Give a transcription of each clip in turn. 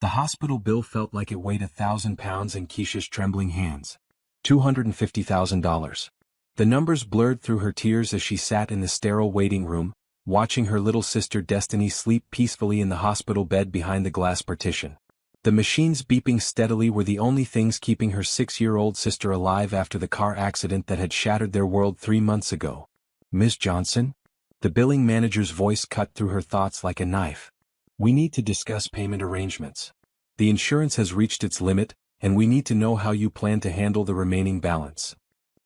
The hospital bill felt like it weighed 1,000 pounds in Keisha's trembling hands. $250,000. The numbers blurred through her tears as she sat in the sterile waiting room, watching her little sister Destiny sleep peacefully in the hospital bed behind the glass partition. The machines beeping steadily were the only things keeping her 6-year-old sister alive after the car accident that had shattered their world 3 months ago. "Ms. Johnson?" The billing manager's voice cut through her thoughts like a knife. "We need to discuss payment arrangements. The insurance has reached its limit, and we need to know how you plan to handle the remaining balance."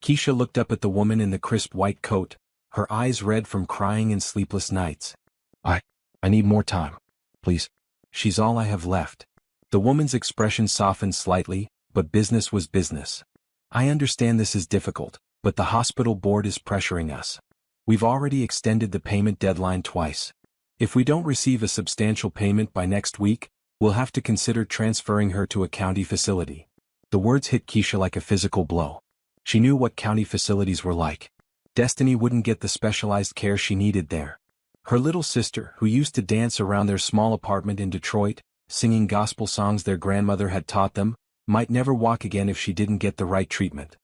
Keisha looked up at the woman in the crisp white coat, her eyes red from crying and sleepless nights. I need more time. Please. She's all I have left." The woman's expression softened slightly, but business was business. "I understand this is difficult, but the hospital board is pressuring us. We've already extended the payment deadline twice. If we don't receive a substantial payment by next week, we'll have to consider transferring her to a county facility." The words hit Keisha like a physical blow. She knew what county facilities were like. Destiny wouldn't get the specialized care she needed there. Her little sister, who used to dance around their small apartment in Detroit, singing gospel songs their grandmother had taught them, might never walk again if she didn't get the right treatment.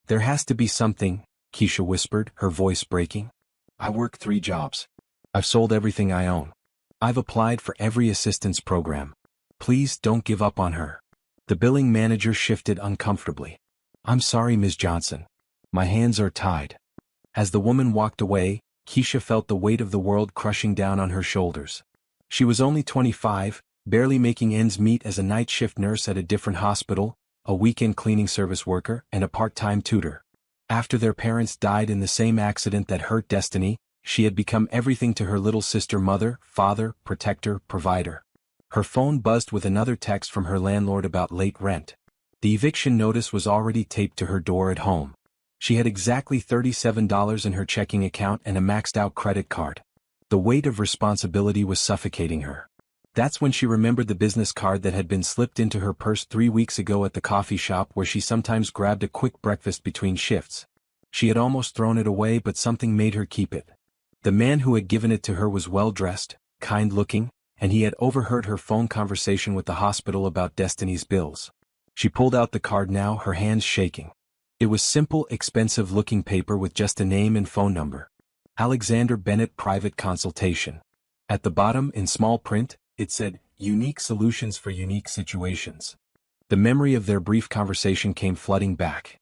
"There has to be something," Keisha whispered, her voice breaking. "I work 3 jobs. I've sold everything I own. I've applied for every assistance program. Please don't give up on her." The billing manager shifted uncomfortably. "I'm sorry, Ms. Johnson. My hands are tied." As the woman walked away, Keisha felt the weight of the world crushing down on her shoulders. She was only 25, barely making ends meet as a night shift nurse at a different hospital, a weekend cleaning service worker, and a part-time tutor. After their parents died in the same accident that hurt Destiny, she had become everything to her little sister: mother, father, protector, provider. Her phone buzzed with another text from her landlord about late rent. The eviction notice was already taped to her door at home. She had exactly $37 in her checking account and a maxed-out credit card. The weight of responsibility was suffocating her. That's when she remembered the business card that had been slipped into her purse 3 weeks ago at the coffee shop where she sometimes grabbed a quick breakfast between shifts. She had almost thrown it away, but something made her keep it. The man who had given it to her was well-dressed, kind-looking, and he had overheard her phone conversation with the hospital about Destiny's bills. She pulled out the card now, her hands shaking. It was simple, expensive-looking paper with just a name and phone number. Alexander Bennett Private Consultation. At the bottom, in small print, it said, "Unique solutions for unique situations." The memory of their brief conversation came flooding back.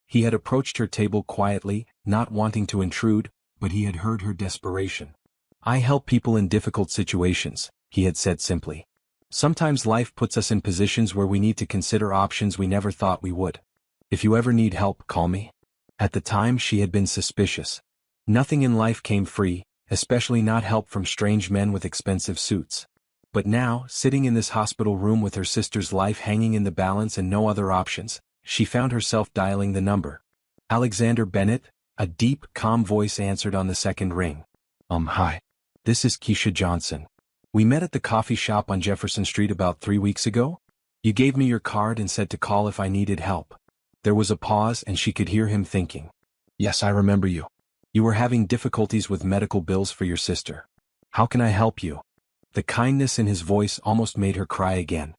He had approached her table quietly, not wanting to intrude, but he had heard her desperation. "I help people in difficult situations," he had said simply. "Sometimes life puts us in positions where we need to consider options we never thought we would. If you ever need help, call me." At the time, she had been suspicious. Nothing in life came free, especially not help from strange men with expensive suits. But now, sitting in this hospital room with her sister's life hanging in the balance and no other options, she found herself dialing the number. "Alexander Bennett?" A deep, calm voice answered on the second ring. Hi. This is Keisha Johnson. We met at the coffee shop on Jefferson Street about 3 weeks ago? You gave me your card and said to call if I needed help." There was a pause and she could hear him thinking. "Yes, I remember you. You were having difficulties with medical bills for your sister. How can I help you?" The kindness in his voice almost made her cry again.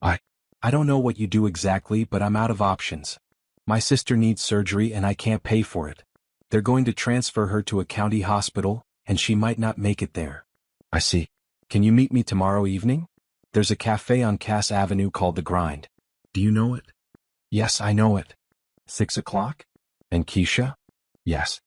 I don't know what you do exactly, but I'm out of options. My sister needs surgery and I can't pay for it. They're going to transfer her to a county hospital, and she might not make it there." "I see. Can you meet me tomorrow evening? There's a cafe on Cass Avenue called The Grind. Do you know it?" "Yes, I know it." 6 o'clock? "And Keisha?" "Yes."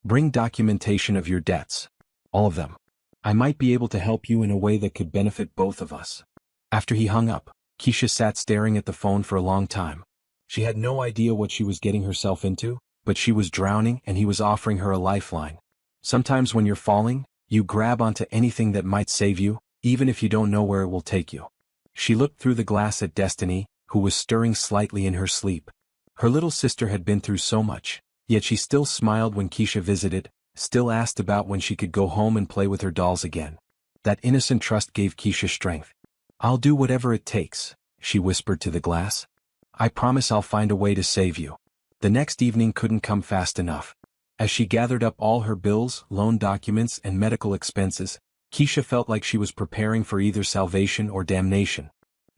"Bring documentation of your debts. All of them. I might be able to help you in a way that could benefit both of us." After he hung up, Keisha sat staring at the phone for a long time. She had no idea what she was getting herself into, but she was drowning and he was offering her a lifeline. Sometimes when you're falling, you grab onto anything that might save you, even if you don't know where it will take you. She looked through the glass at Destiny, who was stirring slightly in her sleep. Her little sister had been through so much, yet she still smiled when Keisha visited, still asked about when she could go home and play with her dolls again. That innocent trust gave Keisha strength. "I'll do whatever it takes," she whispered to the glass. "I promise I'll find a way to save you." The next evening couldn't come fast enough. As she gathered up all her bills, loan documents, and medical expenses, Keisha felt like she was preparing for either salvation or damnation.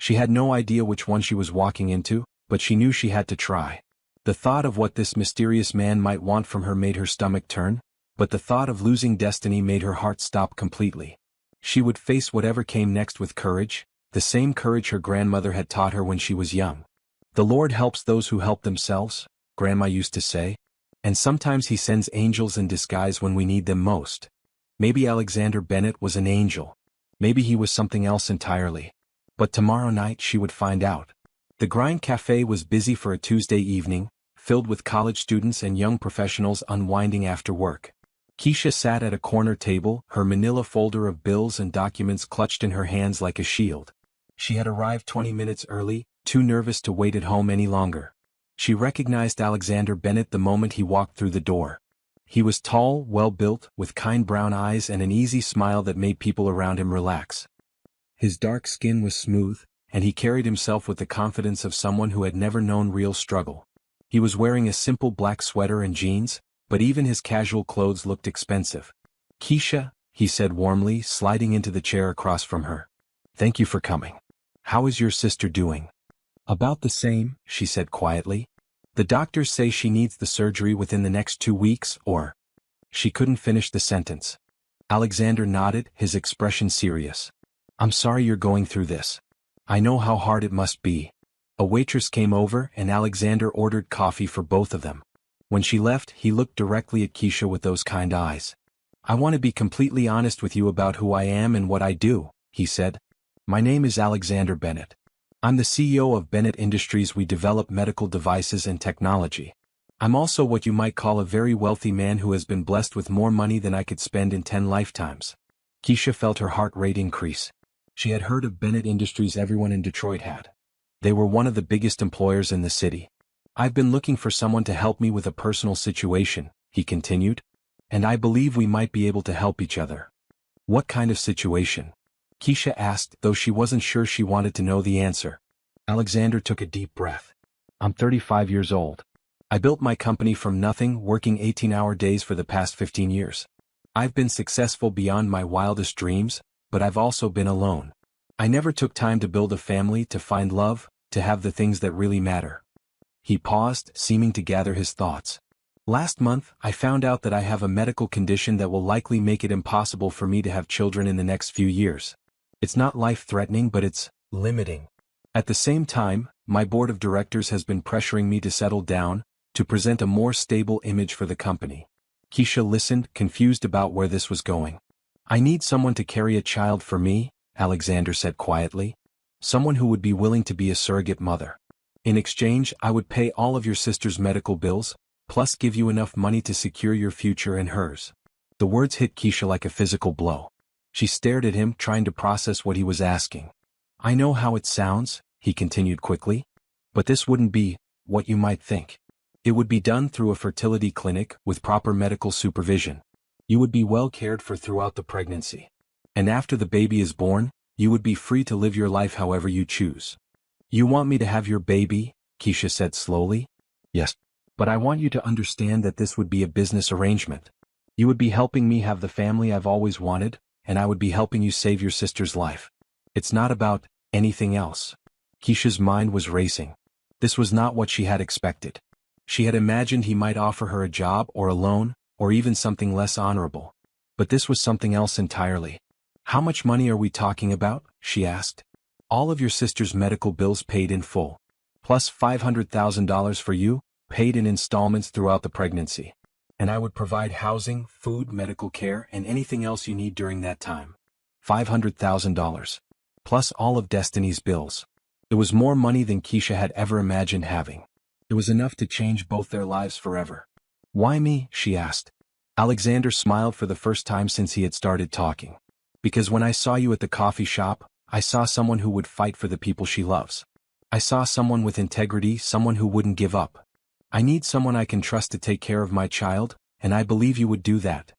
She had no idea which one she was walking into, but she knew she had to try. The thought of what this mysterious man might want from her made her stomach turn, but the thought of losing Destiny made her heart stop completely. She would face whatever came next with courage, the same courage her grandmother had taught her when she was young. The Lord helps those who help themselves, Grandma used to say. And sometimes He sends angels in disguise when we need them most. Maybe Alexander Bennett was an angel. Maybe he was something else entirely. But tomorrow night she would find out. The Grind Cafe was busy for a Tuesday evening, filled with college students and young professionals unwinding after work. Keisha sat at a corner table, her manila folder of bills and documents clutched in her hands like a shield. She had arrived 20 minutes early, too nervous to wait at home any longer. She recognized Alexander Bennett the moment he walked through the door. He was tall, well-built, with kind brown eyes and an easy smile that made people around him relax. His dark skin was smooth, and he carried himself with the confidence of someone who had never known real struggle. He was wearing a simple black sweater and jeans, but even his casual clothes looked expensive. "Keisha," he said warmly, sliding into the chair across from her. "Thank you for coming. How is your sister doing?" "About the same," she said quietly. "The doctors say she needs the surgery within the next 2 weeks, or—" She couldn't finish the sentence. Alexander nodded, his expression serious. "I'm sorry you're going through this. I know how hard it must be." A waitress came over and Alexander ordered coffee for both of them. When she left, he looked directly at Keisha with those kind eyes. "I want to be completely honest with you about who I am and what I do," he said. "My name is Alexander Bennett. I'm the CEO of Bennett Industries. We develop medical devices and technology. I'm also what you might call a very wealthy man who has been blessed with more money than I could spend in 10 lifetimes. Keisha felt her heart rate increase. She had heard of Bennett Industries. Everyone in Detroit had. They were one of the biggest employers in the city. "I've been looking for someone to help me with a personal situation," he continued. "And I believe we might be able to help each other." "What kind of situation?" Keisha asked, though she wasn't sure she wanted to know the answer. Alexander took a deep breath. "I'm 35 years old. I built my company from nothing, working 18-hour days for the past 15 years. I've been successful beyond my wildest dreams, but I've also been alone. I never took time to build a family, to find love, to have the things that really matter." He paused, seeming to gather his thoughts. "Last month, I found out that I have a medical condition that will likely make it impossible for me to have children in the next few years. It's not life-threatening, but it's limiting. At the same time, my board of directors has been pressuring me to settle down, to present a more stable image for the company." Keisha listened, confused about where this was going. "I need someone to carry a child for me," Alexander said quietly. "Someone who would be willing to be a surrogate mother. In exchange, I would pay all of your sister's medical bills, plus give you enough money to secure your future and hers." The words hit Keisha like a physical blow. She stared at him, trying to process what he was asking. "I know how it sounds," he continued quickly. "But this wouldn't be what you might think. It would be done through a fertility clinic with proper medical supervision. You would be well cared for throughout the pregnancy. And after the baby is born, you would be free to live your life however you choose." "You want me to have your baby?" Keisha said slowly. "Yes. But I want you to understand that this would be a business arrangement. You would be helping me have the family I've always wanted, and I would be helping you save your sister's life. It's not about anything else." Keisha's mind was racing. This was not what she had expected. She had imagined he might offer her a job or a loan, or even something less honorable. But this was something else entirely. "How much money are we talking about?" she asked. "All of your sister's medical bills paid in full. Plus $500,000 for you, paid in installments throughout the pregnancy. And I would provide housing, food, medical care, and anything else you need during that time. $500,000. Plus all of Destiny's bills." It was more money than Keisha had ever imagined having. It was enough to change both their lives forever. "Why me?" she asked. Alexander smiled for the first time since he had started talking. "Because when I saw you at the coffee shop, I saw someone who would fight for the people she loves. I saw someone with integrity, someone who wouldn't give up. I need someone I can trust to take care of my child, and I believe you would do that."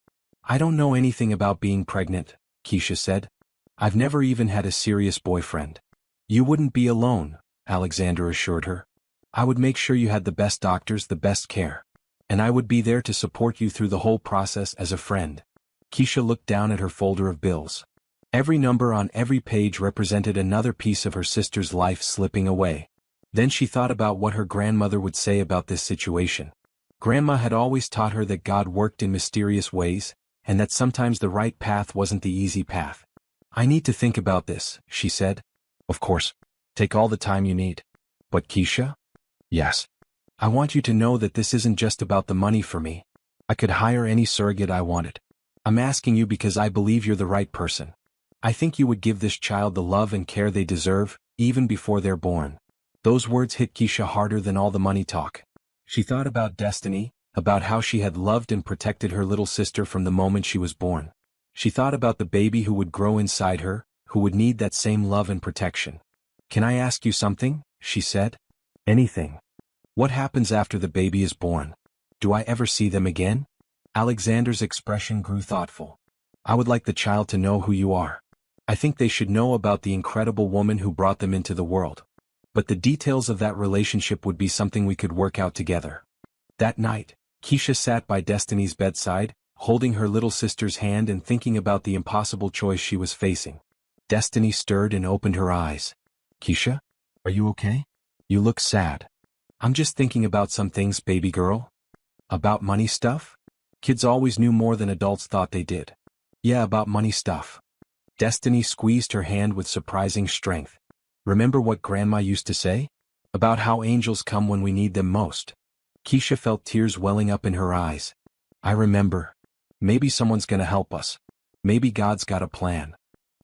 "I don't know anything about being pregnant," Keisha said. "I've never even had a serious boyfriend." "You wouldn't be alone," Alexander assured her. "I would make sure you had the best doctors, the best care. And I would be there to support you through the whole process as a friend." Keisha looked down at her folder of bills. Every number on every page represented another piece of her sister's life slipping away. Then she thought about what her grandmother would say about this situation. Grandma had always taught her that God worked in mysterious ways, and that sometimes the right path wasn't the easy path. "I need to think about this," she said. "Of course. Take all the time you need." "But Keisha?" "Yes. I want you to know that this isn't just about the money for me. I could hire any surrogate I wanted. I'm asking you because I believe you're the right person. I think you would give this child the love and care they deserve, even before they're born." Those words hit Keisha harder than all the money talk. She thought about Destiny, about how she had loved and protected her little sister from the moment she was born. She thought about the baby who would grow inside her, who would need that same love and protection. "Can I ask you something?" she said. "Anything." "What happens after the baby is born? Do I ever see them again?" Alexander's expression grew thoughtful. "I would like the child to know who you are. I think they should know about the incredible woman who brought them into the world. But the details of that relationship would be something we could work out together." That night, Keisha sat by Destiny's bedside, holding her little sister's hand and thinking about the impossible choice she was facing. Destiny stirred and opened her eyes. "Keisha? Are you okay? You look sad." "I'm just thinking about some things, baby girl." "About money stuff?" Kids always knew more than adults thought they did. "Yeah, about money stuff." Destiny squeezed her hand with surprising strength. "Remember what Grandma used to say? About how angels come when we need them most." Keisha felt tears welling up in her eyes. "I remember. Maybe someone's gonna help us. Maybe God's got a plan."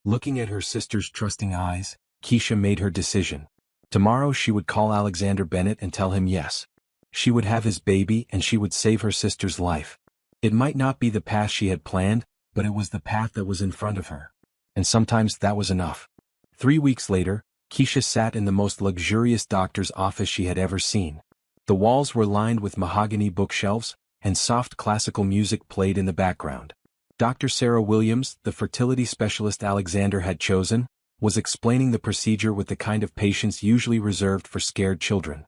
Looking at her sister's trusting eyes, Keisha made her decision. Tomorrow she would call Alexander Bennett and tell him yes. She would have his baby and she would save her sister's life. It might not be the path she had planned, but it was the path that was in front of her. And sometimes that was enough. 3 weeks later, Keisha sat in the most luxurious doctor's office she had ever seen. The walls were lined with mahogany bookshelves, and soft classical music played in the background. Dr. Sarah Williams, the fertility specialist Alexander had chosen, was explaining the procedure with the kind of patience usually reserved for scared children.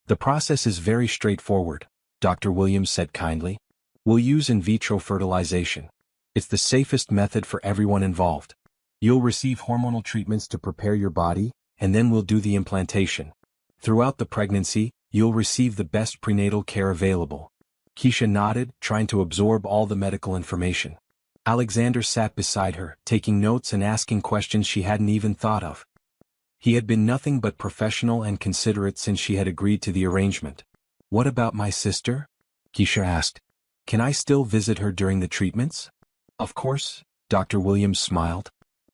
"The process is very straightforward," Dr. Williams said kindly. "We'll use in vitro fertilization. It's the safest method for everyone involved. You'll receive hormonal treatments to prepare your body, and then we'll do the implantation. Throughout the pregnancy, you'll receive the best prenatal care available." Keisha nodded, trying to absorb all the medical information. Alexander sat beside her, taking notes and asking questions she hadn't even thought of. He had been nothing but professional and considerate since she had agreed to the arrangement. "What about my sister?" Keisha asked. "Can I still visit her during the treatments?" "Of course," Dr. Williams smiled.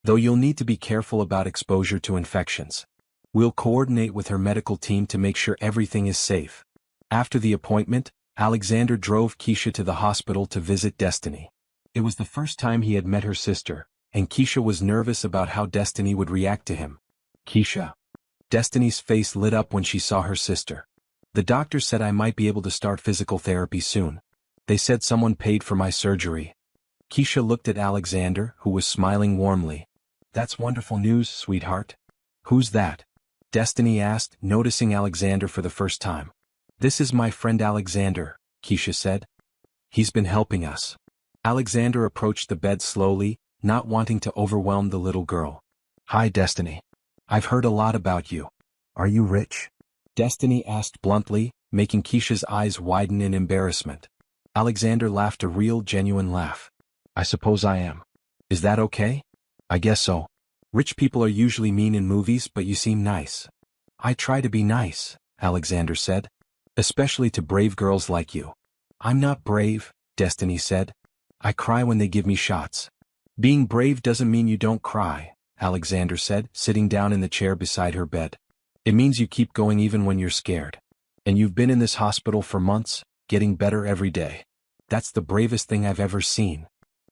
"Though you'll need to be careful about exposure to infections. We'll coordinate with her medical team to make sure everything is safe." After the appointment, Alexander drove Keisha to the hospital to visit Destiny. It was the first time he had met her sister, and Keisha was nervous about how Destiny would react to him. "Keisha." Destiny's face lit up when she saw her sister. "The doctor said I might be able to start physical therapy soon. They said someone paid for my surgery." Keisha looked at Alexander, who was smiling warmly. "That's wonderful news, sweetheart." "Who's that?" Destiny asked, noticing Alexander for the first time. "This is my friend Alexander," Keisha said. "He's been helping us." Alexander approached the bed slowly, not wanting to overwhelm the little girl. "Hi, Destiny. I've heard a lot about you. Are you rich?" Destiny asked bluntly, making Keisha's eyes widen in embarrassment. Alexander laughed a real, genuine laugh. "I suppose I am. Is that okay?" "I guess so. Rich people are usually mean in movies, but you seem nice." "I try to be nice," Alexander said. "Especially to brave girls like you." "I'm not brave," Destiny said. "I cry when they give me shots." "Being brave doesn't mean you don't cry," Alexander said, sitting down in the chair beside her bed. "It means you keep going even when you're scared. And you've been in this hospital for months, getting better every day. That's the bravest thing I've ever seen."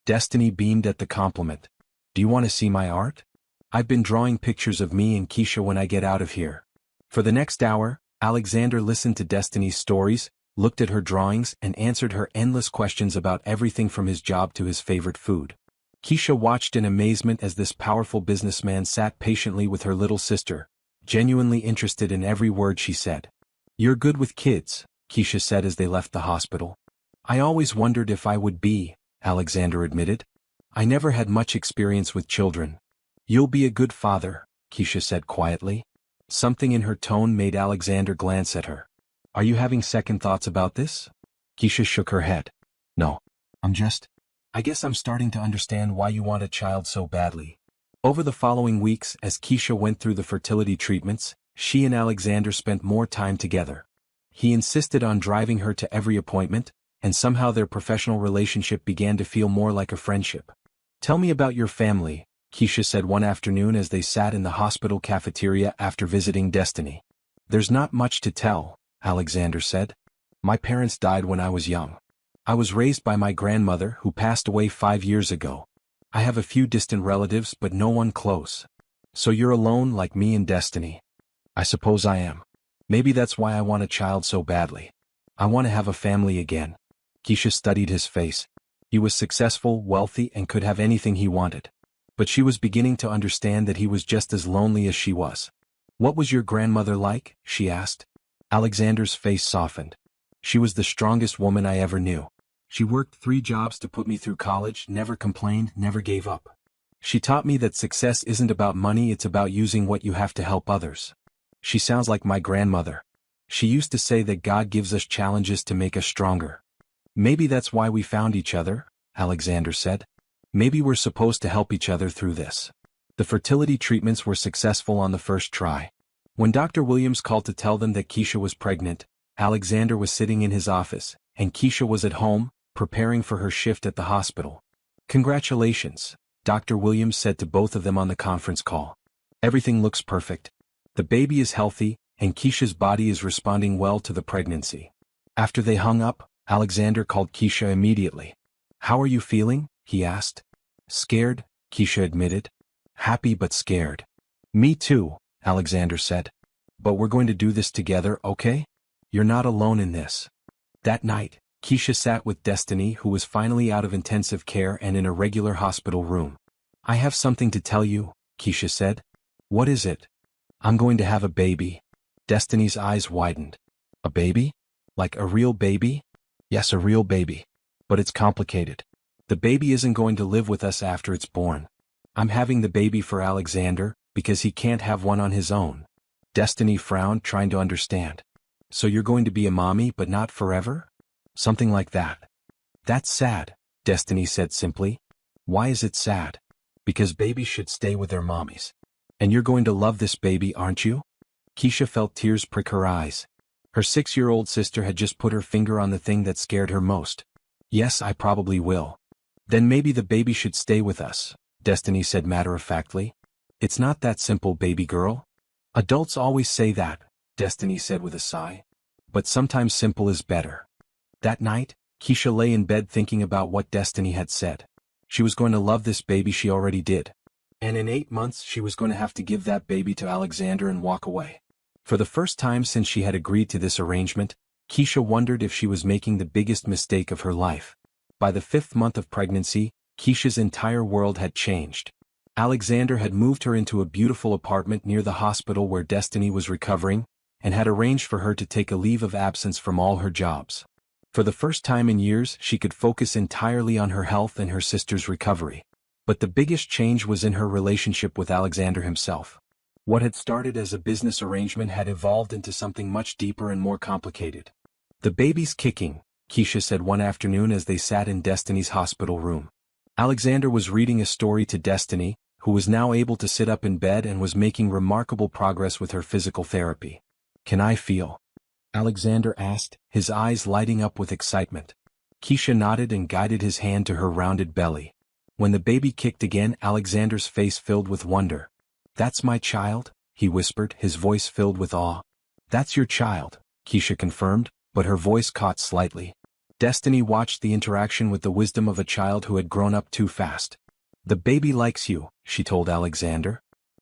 Destiny beamed at the compliment. "Do you want to see my art? I've been drawing pictures of me and Keisha when I get out of here." For the next hour, Alexander listened to Destiny's stories, looked at her drawings and answered her endless questions about everything from his job to his favorite food. Keisha watched in amazement as this powerful businessman sat patiently with her little sister, genuinely interested in every word she said. "You're good with kids," Keisha said as they left the hospital. "I always wondered if I would be," Alexander admitted. "I never had much experience with children," You'll be a good father, Keisha said quietly. Something in her tone made Alexander glance at her. Are you having second thoughts about this? Keisha shook her head. No. I guess I'm starting to understand why you want a child so badly. Over the following weeks, as Keisha went through the fertility treatments, she and Alexander spent more time together. He insisted on driving her to every appointment, and somehow their professional relationship began to feel more like a friendship. Tell me about your family, Keisha said one afternoon as they sat in the hospital cafeteria after visiting Destiny. There's not much to tell, Alexander said. My parents died when I was young. I was raised by my grandmother who passed away 5 years ago. I have a few distant relatives but no one close. So you're alone like me and Destiny? I suppose I am. Maybe that's why I want a child so badly. I want to have a family again. Keisha studied his face. He was successful, wealthy, and could have anything he wanted. But she was beginning to understand that he was just as lonely as she was. What was your grandmother like? She asked. Alexander's face softened. She was the strongest woman I ever knew. She worked 3 jobs to put me through college, never complained, never gave up. She taught me that success isn't about money, it's about using what you have to help others. She sounds like my grandmother. She used to say that God gives us challenges to make us stronger. Maybe that's why we found each other, Alexander said. Maybe we're supposed to help each other through this. The fertility treatments were successful on the first try. When Dr. Williams called to tell them that Keisha was pregnant, Alexander was sitting in his office, and Keisha was at home, preparing for her shift at the hospital. Congratulations, Dr. Williams said to both of them on the conference call. Everything looks perfect. The baby is healthy, and Keisha's body is responding well to the pregnancy. After they hung up, Alexander called Keisha immediately. How are you feeling? He asked. Scared, Keisha admitted. Happy but scared. Me too, Alexander said. But we're going to do this together, okay? You're not alone in this. That night, Keisha sat with Destiny, who was finally out of intensive care and in a regular hospital room. I have something to tell you, Keisha said. What is it? I'm going to have a baby. Destiny's eyes widened. A baby? Like a real baby? Yes, a real baby. But it's complicated. The baby isn't going to live with us after it's born. I'm having the baby for Alexander, because he can't have one on his own. Destiny frowned, trying to understand. So you're going to be a mommy but not forever? Something like that. That's sad, Destiny said simply. Why is it sad? Because babies should stay with their mommies. And you're going to love this baby, aren't you? Keisha felt tears prick her eyes. Her 6-year-old sister had just put her finger on the thing that scared her most. Yes, I probably will. Then maybe the baby should stay with us, Destiny said matter-of-factly. It's not that simple, baby girl. Adults always say that, Destiny said with a sigh. But sometimes simple is better. That night, Keisha lay in bed thinking about what Destiny had said. She was going to love this baby, she already did. And in 8 months she was going to have to give that baby to Alexander and walk away. For the first time since she had agreed to this arrangement, Keisha wondered if she was making the biggest mistake of her life. By the 5th month of pregnancy, Keisha's entire world had changed. Alexander had moved her into a beautiful apartment near the hospital where Destiny was recovering, and had arranged for her to take a leave of absence from all her jobs. For the first time in years, she could focus entirely on her health and her sister's recovery. But the biggest change was in her relationship with Alexander himself. What had started as a business arrangement had evolved into something much deeper and more complicated. The baby's kicking, Keisha said one afternoon as they sat in Destiny's hospital room. Alexander was reading a story to Destiny, who was now able to sit up in bed and was making remarkable progress with her physical therapy. Can I feel? Alexander asked, his eyes lighting up with excitement. Keisha nodded and guided his hand to her rounded belly. When the baby kicked again, Alexander's face filled with wonder. That's my child, he whispered, his voice filled with awe. That's your child, Keisha confirmed, but her voice caught slightly. Destiny watched the interaction with the wisdom of a child who had grown up too fast. The baby likes you, she told Alexander.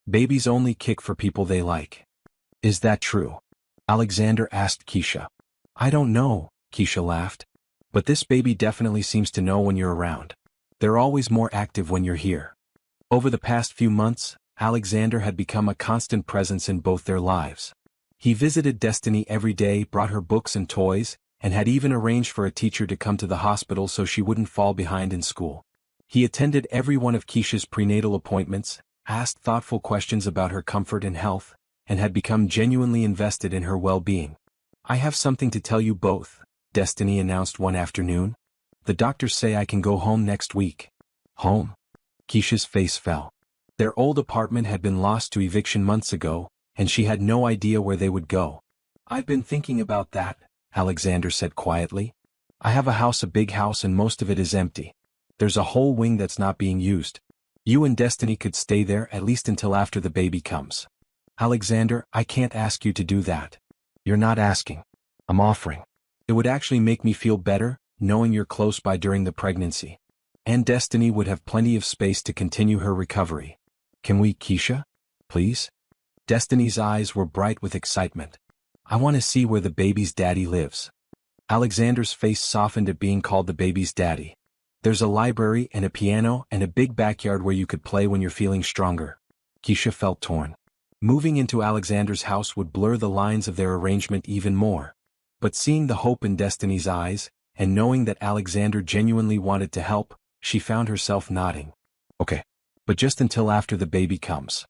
Babies only kick for people they like. Is that true? Alexander asked Keisha. I don't know, Keisha laughed. But this baby definitely seems to know when you're around. They're always more active when you're here. Over the past few months, Alexander had become a constant presence in both their lives. He visited Destiny every day, brought her books and toys, and had even arranged for a teacher to come to the hospital so she wouldn't fall behind in school. He attended every one of Keisha's prenatal appointments, asked thoughtful questions about her comfort and health, and had become genuinely invested in her well-being. "I have something to tell you both," Destiny announced one afternoon. "The doctors say I can go home next week." Home? Keisha's face fell. Their old apartment had been lost to eviction months ago, and she had no idea where they would go. "I've been thinking about that," Alexander said quietly. "I have a big house, and most of it is empty. There's a whole wing that's not being used. You and Destiny could stay there at least until after the baby comes." "Alexander, I can't ask you to do that." "You're not asking. I'm offering. It would actually make me feel better, knowing you're close by during the pregnancy. And Destiny would have plenty of space to continue her recovery. Can we, Keisha? Please?" Destiny's eyes were bright with excitement. "I want to see where the baby's daddy lives." Alexander's face softened at being called the baby's daddy. "There's a library and a piano and a big backyard where you could play when you're feeling stronger." Keisha felt torn. Moving into Alexander's house would blur the lines of their arrangement even more. But seeing the hope in Destiny's eyes, and knowing that Alexander genuinely wanted to help, she found herself nodding. "Okay. But just until after the baby comes."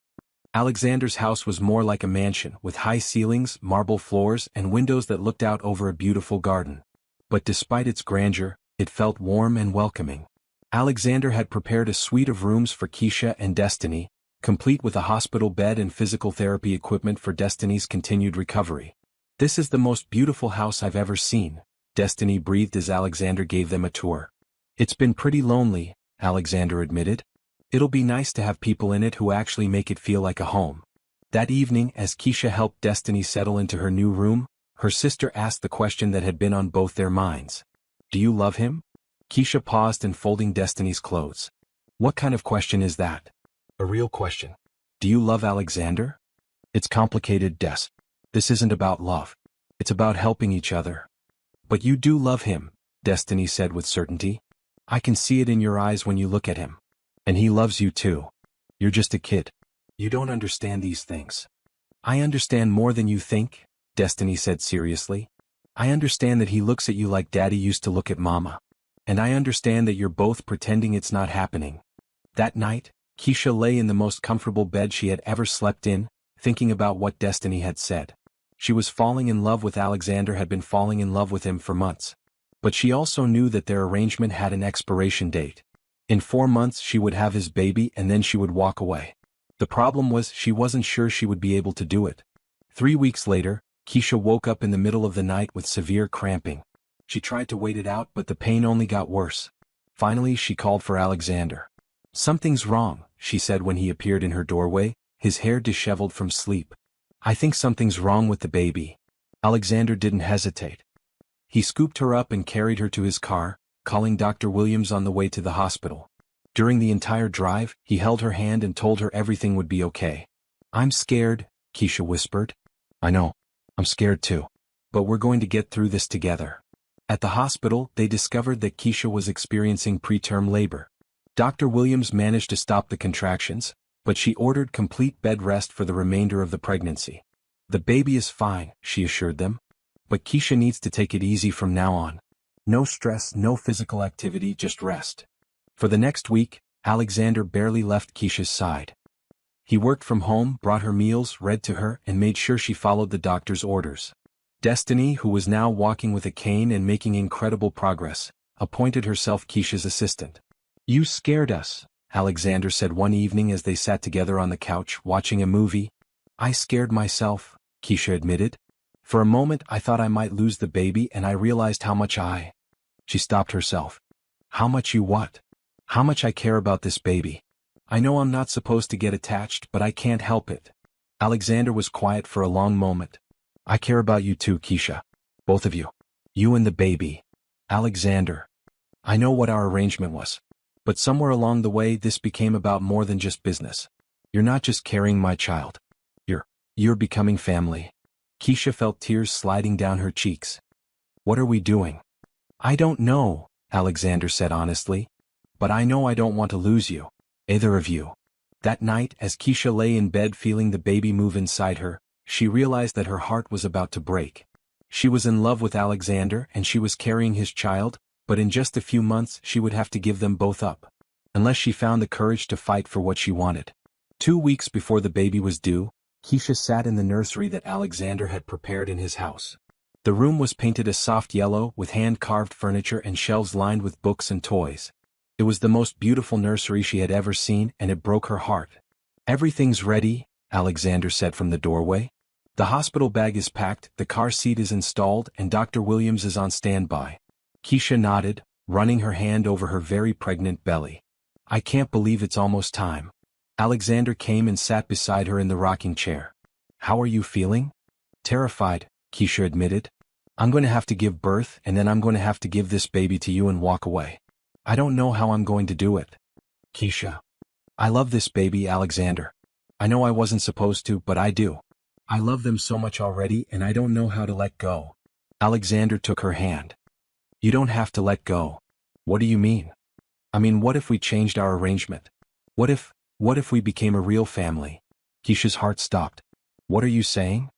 Alexander's house was more like a mansion, with high ceilings, marble floors, and windows that looked out over a beautiful garden. But despite its grandeur, it felt warm and welcoming. Alexander had prepared a suite of rooms for Keisha and Destiny, complete with a hospital bed and physical therapy equipment for Destiny's continued recovery. "This is the most beautiful house I've ever seen," Destiny breathed as Alexander gave them a tour. "It's been pretty lonely," Alexander admitted. "It'll be nice to have people in it who actually make it feel like a home." That evening, as Keisha helped Destiny settle into her new room, her sister asked the question that had been on both their minds. "Do you love him?" Keisha paused in folding Destiny's clothes. "What kind of question is that?" "A real question. Do you love Alexander?" "It's complicated, Des. This isn't about love. It's about helping each other." "But you do love him," Destiny said with certainty. "I can see it in your eyes when you look at him. And he loves you too. You're just a kid. You don't understand these things." "I understand more than you think," Destiny said seriously. "I understand that he looks at you like Daddy used to look at Mama. And I understand that you're both pretending it's not happening." That night, Keisha lay in the most comfortable bed she had ever slept in, thinking about what Destiny had said. She was falling in love with Alexander, had been falling in love with him for months. But she also knew that their arrangement had an expiration date. In 4 months she would have his baby and then she would walk away. The problem was she wasn't sure she would be able to do it. 3 weeks later, Keisha woke up in the middle of the night with severe cramping. She tried to wait it out, but the pain only got worse. Finally she called for Alexander. "Something's wrong," she said when he appeared in her doorway, his hair disheveled from sleep. "I think something's wrong with the baby." Alexander didn't hesitate. He scooped her up and carried her to his car, calling Dr. Williams on the way to the hospital. During the entire drive, he held her hand and told her everything would be okay. "I'm scared," Keisha whispered. "I know. I'm scared too. But we're going to get through this together." At the hospital, they discovered that Keisha was experiencing preterm labor. Dr. Williams managed to stop the contractions, but she ordered complete bed rest for the remainder of the pregnancy. "The baby is fine," she assured them. "But Keisha needs to take it easy from now on. No stress, no physical activity, just rest." For the next week, Alexander barely left Keisha's side. He worked from home, brought her meals, read to her, and made sure she followed the doctor's orders. Destiny, who was now walking with a cane and making incredible progress, appointed herself Keisha's assistant. "You scared us," Alexander said one evening as they sat together on the couch watching a movie. "I scared myself," Keisha admitted. "For a moment I thought I might lose the baby, and I realized how much I—" She stopped herself. "How much you what?" "How much I care about this baby. I know I'm not supposed to get attached, but I can't help it." Alexander was quiet for a long moment. "I care about you too, Keisha. Both of you. You and the baby." "Alexander. I know what our arrangement was. But somewhere along the way this became about more than just business. You're not just carrying my child. You're becoming family." Keisha felt tears sliding down her cheeks. "What are we doing?" "I don't know," Alexander said honestly. "But I know I don't want to lose you. Either of you." That night, as Keisha lay in bed feeling the baby move inside her, she realized that her heart was about to break. She was in love with Alexander and she was carrying his child, but in just a few months she would have to give them both up. Unless she found the courage to fight for what she wanted. 2 weeks before the baby was due, Keisha sat in the nursery that Alexander had prepared in his house. The room was painted a soft yellow with hand-carved furniture and shelves lined with books and toys. It was the most beautiful nursery she had ever seen, and it broke her heart. "Everything's ready," Alexander said from the doorway. "The hospital bag is packed, the car seat is installed, and Dr. Williams is on standby." Keisha nodded, running her hand over her very pregnant belly. "I can't believe it's almost time." Alexander came and sat beside her in the rocking chair. "How are you feeling?" "Terrified," Keisha admitted. "I'm going to have to give birth, and then I'm going to have to give this baby to you and walk away. I don't know how I'm going to do it." "Keisha, I love this baby, Alexander. I know I wasn't supposed to, but I do. I love them so much already, and I don't know how to let go." Alexander took her hand. "You don't have to let go." "What do you mean?" "I mean, what if we changed our arrangement? What if we became a real family?" Keisha's heart stopped. "What are you saying?"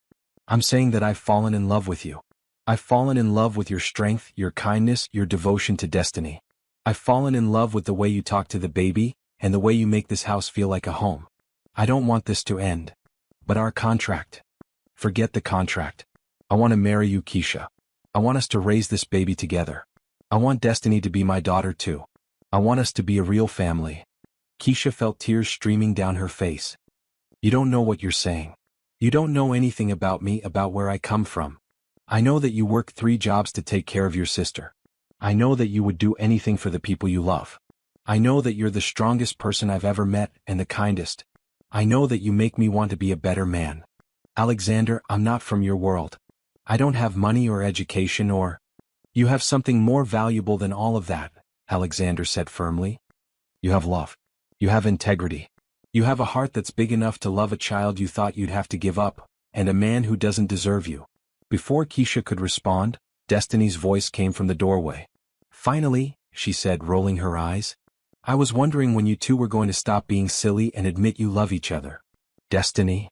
"I'm saying that I've fallen in love with you. I've fallen in love with your strength, your kindness, your devotion to destiny. I've fallen in love with the way you talk to the baby, and the way you make this house feel like a home. I don't want this to end. But our contract. Forget the contract. I want to marry you, Keisha. I want us to raise this baby together. I want Destiny to be my daughter too. I want us to be a real family." Keisha felt tears streaming down her face. "You don't know what you're saying. You don't know anything about me, about where I come from. I know that you work 3 jobs to take care of your sister. I know that you would do anything for the people you love. I know that you're the strongest person I've ever met and the kindest. I know that you make me want to be a better man. Alexander, I'm not from your world. I don't have money or education or—" "You have something more valuable than all of that," Alexander said firmly. "You have love. You have integrity. You have a heart that's big enough to love a child you thought you'd have to give up, and a man who doesn't deserve you." Before Keisha could respond, Destiny's voice came from the doorway. "Finally," she said, rolling her eyes. "I was wondering when you two were going to stop being silly and admit you love each other." "Destiny?"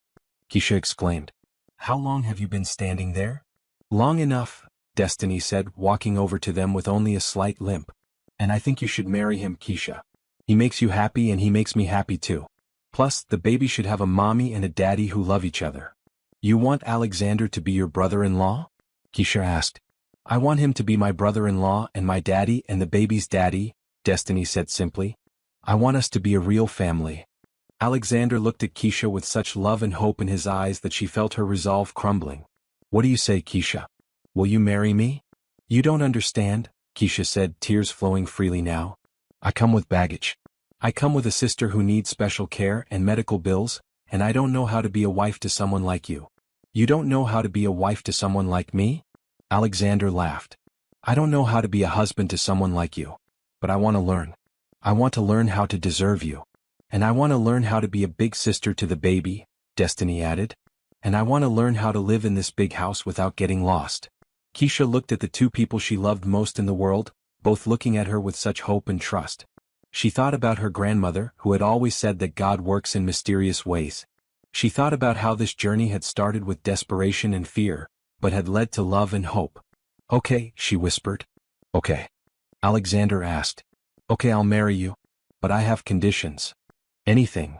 Keisha exclaimed. "How long have you been standing there?" "Long enough," Destiny said, walking over to them with only a slight limp. "And I think you should marry him, Keisha. He makes you happy and he makes me happy too. Plus, the baby should have a mommy and a daddy who love each other." "You want Alexander to be your brother-in-law?" Keisha asked. "I want him to be my brother-in-law and my daddy and the baby's daddy," Destiny said simply. "I want us to be a real family." Alexander looked at Keisha with such love and hope in his eyes that she felt her resolve crumbling. "What do you say, Keisha? Will you marry me?" "You don't understand," Keisha said, tears flowing freely now. "I come with baggage. I come with a sister who needs special care and medical bills, and I don't know how to be a wife to someone like you." "You don't know how to be a wife to someone like me?" Alexander laughed. "I don't know how to be a husband to someone like you. But I want to learn. I want to learn how to deserve you. And I want to learn how to be a big sister to the baby," Destiny added. "And I want to learn how to live in this big house without getting lost." Keisha looked at the 2 people she loved most in the world, both looking at her with such hope and trust. She thought about her grandmother, who had always said that God works in mysterious ways. She thought about how this journey had started with desperation and fear, but had led to love and hope. "Okay," she whispered. "Okay." Alexander asked. "Okay, I'll marry you. But I have conditions." "Anything."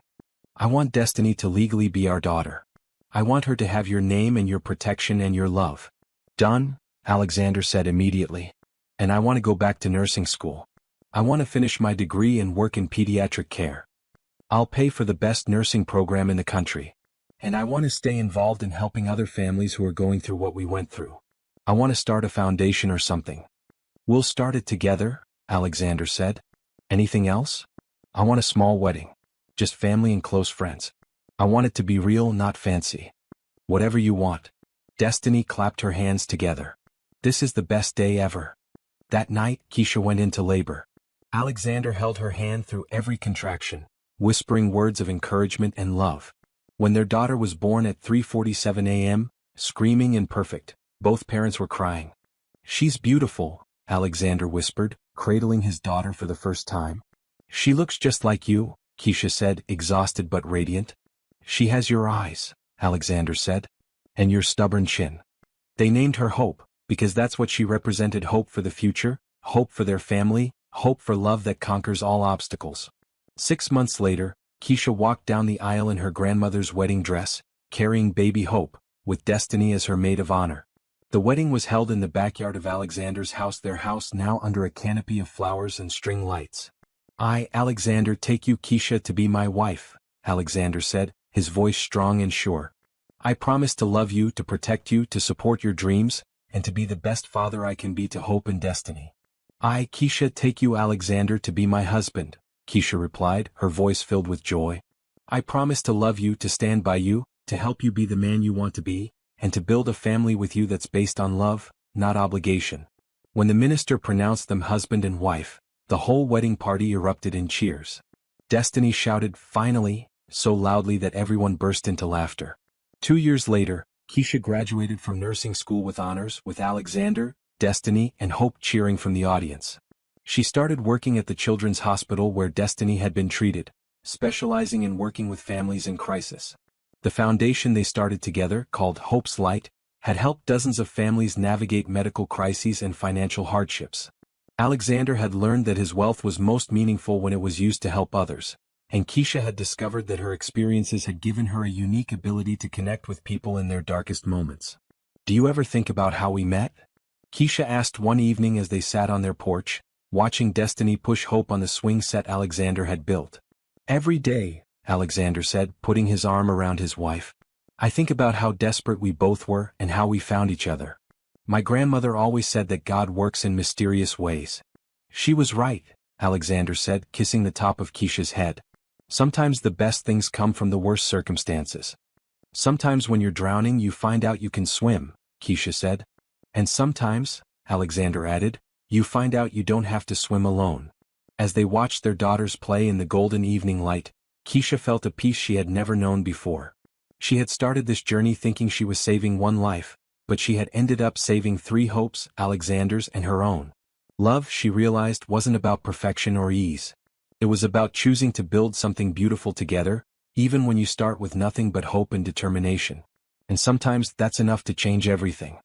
"I want Destiny to legally be our daughter. I want her to have your name and your protection and your love." "Done," Alexander said immediately. "And I want to go back to nursing school. I want to finish my degree and work in pediatric care. I'll pay for the best nursing program in the country. And I want to stay involved in helping other families who are going through what we went through. I want to start a foundation or something." "We'll start it together," Alexander said. "Anything else?" "I want a small wedding. Just family and close friends. I want it to be real, not fancy." "Whatever you want." Destiny clapped her hands together. "This is the best day ever." That night, Keisha went into labor. Alexander held her hand through every contraction, whispering words of encouragement and love. When their daughter was born at 3:47 a.m., screaming and perfect, both parents were crying. "She's beautiful," Alexander whispered, cradling his daughter for the first time. "She looks just like you," Keisha said, exhausted but radiant. "She has your eyes," Alexander said. "And your stubborn chin." They named her Hope, because that's what she represented: hope for the future, hope for their family, hope for love that conquers all obstacles. 6 months later, Keisha walked down the aisle in her grandmother's wedding dress, carrying baby Hope, with Destiny as her maid of honor. The wedding was held in the backyard of Alexander's house, their house now under a canopy of flowers and string lights. "I, Alexander, take you, Keisha, to be my wife," Alexander said, his voice strong and sure. "I promise to love you, to protect you, to support your dreams, and to be the best father I can be to Hope and Destiny." "I, Keisha, take you, Alexander, to be my husband," Keisha replied, her voice filled with joy. "I promise to love you, to stand by you, to help you be the man you want to be, and to build a family with you that's based on love, not obligation." When the minister pronounced them husband and wife, the whole wedding party erupted in cheers. Destiny shouted, "Finally," so loudly that everyone burst into laughter. 2 years later, Keisha graduated from nursing school with honors, with Alexander, Destiny, and Hope cheering from the audience. She started working at the children's hospital where Destiny had been treated, specializing in working with families in crisis. The foundation they started together, called Hope's Light, had helped dozens of families navigate medical crises and financial hardships. Alexander had learned that his wealth was most meaningful when it was used to help others, and Keisha had discovered that her experiences had given her a unique ability to connect with people in their darkest moments. "Do you ever think about how we met?" Keisha asked one evening as they sat on their porch, watching Destiny push Hope on the swing set Alexander had built. "Every day," Alexander said, putting his arm around his wife. "I think about how desperate we both were and how we found each other. My grandmother always said that God works in mysterious ways." "She was right," Alexander said, kissing the top of Keisha's head. "Sometimes the best things come from the worst circumstances." "Sometimes when you're drowning you find out you can swim," Keisha said. "And sometimes," Alexander added, "you find out you don't have to swim alone." As they watched their daughters play in the golden evening light, Keisha felt a peace she had never known before. She had started this journey thinking she was saving one life, but she had ended up saving 3 hopes, Alexander's and her own. Love, she realized, wasn't about perfection or ease. It was about choosing to build something beautiful together, even when you start with nothing but hope and determination. And sometimes that's enough to change everything.